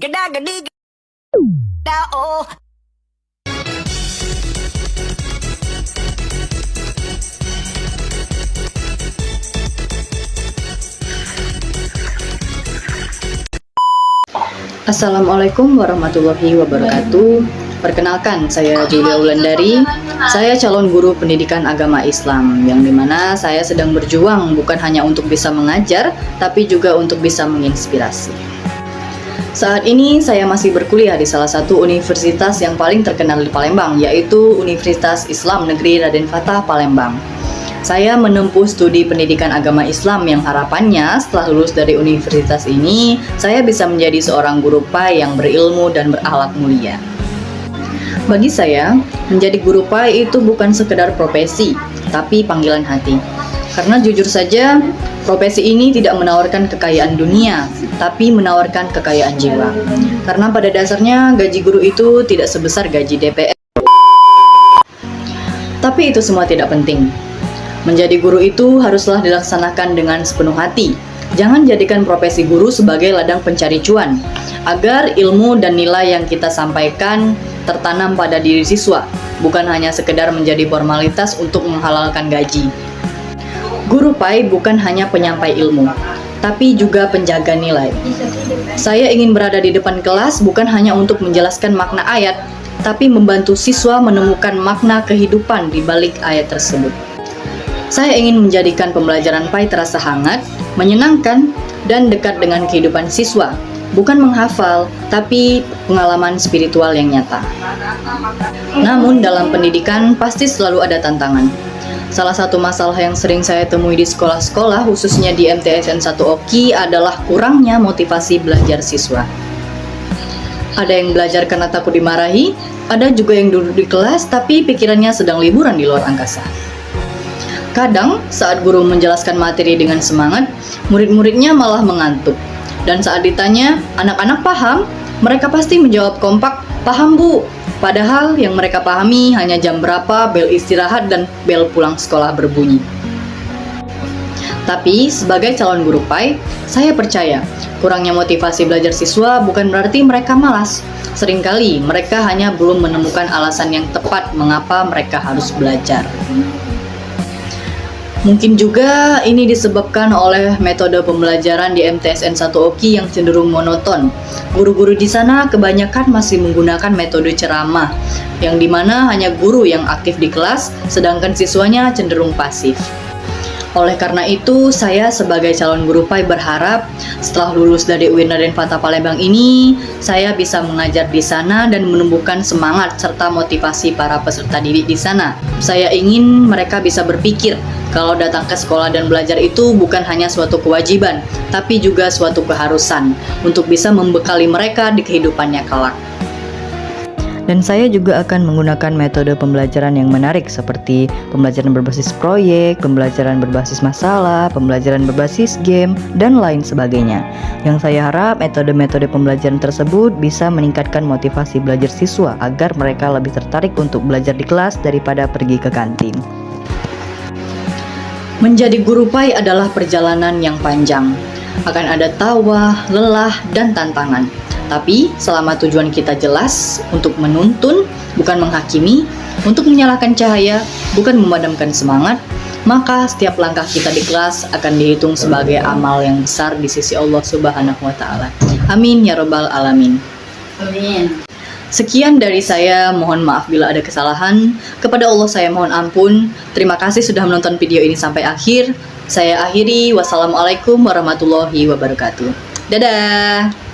Geda-gedi, oh. Assalamualaikum warahmatullahi wabarakatuh. Perkenalkan, saya Julia Wulandari. Saya calon guru pendidikan agama Islam, yang dimana saya sedang berjuang bukan hanya untuk bisa mengajar, tapi juga untuk bisa menginspirasi. Saat ini saya masih berkuliah di salah satu universitas yang paling terkenal di Palembang, yaitu Universitas Islam Negeri Raden Fatah Palembang. Saya menempuh studi pendidikan agama Islam yang harapannya setelah lulus dari universitas ini, saya bisa menjadi seorang guru PAI yang berilmu dan berakhlak mulia. Bagi saya, menjadi guru PAI itu bukan sekedar profesi, tapi panggilan hati. Karena jujur saja, profesi ini tidak menawarkan kekayaan dunia, tapi menawarkan kekayaan jiwa. Karena pada dasarnya gaji guru itu tidak sebesar gaji DPR. Tapi itu semua tidak penting. Menjadi guru itu haruslah dilaksanakan dengan sepenuh hati. Jangan jadikan profesi guru sebagai ladang pencari cuan, agar ilmu dan nilai yang kita sampaikan tertanam pada diri siswa, bukan hanya sekedar menjadi formalitas untuk menghalalkan gaji. Guru PAI bukan hanya penyampai ilmu, tapi juga penjaga nilai. Saya ingin berada di depan kelas bukan hanya untuk menjelaskan makna ayat, tapi membantu siswa menemukan makna kehidupan di balik ayat tersebut. Saya ingin menjadikan pembelajaran PAI terasa hangat, menyenangkan, dan dekat dengan kehidupan siswa. Bukan menghafal, tapi pengalaman spiritual yang nyata. Namun dalam pendidikan pasti selalu ada tantangan. Salah satu masalah yang sering saya temui di sekolah-sekolah, khususnya di MTSN 1 Oki, adalah kurangnya motivasi belajar siswa. Ada yang belajar karena takut dimarahi, ada juga yang duduk di kelas tapi pikirannya sedang liburan di luar angkasa. Kadang, saat guru menjelaskan materi dengan semangat, murid-muridnya malah mengantuk. Dan saat ditanya, anak-anak paham? Mereka pasti menjawab kompak, paham bu. Padahal yang mereka pahami hanya jam berapa bel istirahat dan bel pulang sekolah berbunyi. Tapi, sebagai calon guru PAI, saya percaya, kurangnya motivasi belajar siswa bukan berarti mereka malas. Seringkali, mereka hanya belum menemukan alasan yang tepat mengapa mereka harus belajar. Mungkin juga ini disebabkan oleh metode pembelajaran di MTSN 1 Oki yang cenderung monoton. Guru-guru di sana kebanyakan masih menggunakan metode ceramah, yang dimana hanya guru yang aktif di kelas, sedangkan siswanya cenderung pasif. Oleh karena itu, saya sebagai calon guru PAI berharap setelah lulus dari UIN Raden Fatah Palembang ini, saya bisa mengajar di sana dan menumbuhkan semangat serta motivasi para peserta didik di sana. Saya ingin mereka bisa berpikir kalau datang ke sekolah dan belajar itu bukan hanya suatu kewajiban, tapi juga suatu keharusan untuk bisa membekali mereka di kehidupannya kelak. Dan saya juga akan menggunakan metode pembelajaran yang menarik seperti pembelajaran berbasis proyek, pembelajaran berbasis masalah, pembelajaran berbasis game, dan lain sebagainya. Yang saya harap metode-metode pembelajaran tersebut bisa meningkatkan motivasi belajar siswa agar mereka lebih tertarik untuk belajar di kelas daripada pergi ke kantin. Menjadi guru PAI adalah perjalanan yang panjang. Akan ada tawa, lelah, dan tantangan. Tapi selama tujuan kita jelas untuk menuntun, bukan menghakimi, untuk menyalakan cahaya, bukan memadamkan semangat, maka setiap langkah kita di kelas akan dihitung sebagai amal yang besar di sisi Allah Subhanahu wa Ta'ala. Amin ya Rabbal Alamin. Amin. Sekian dari saya, mohon maaf bila ada kesalahan. Kepada Allah saya mohon ampun. Terima kasih sudah menonton video ini sampai akhir. Saya akhiri, wassalamualaikum warahmatullahi wabarakatuh. Dadah.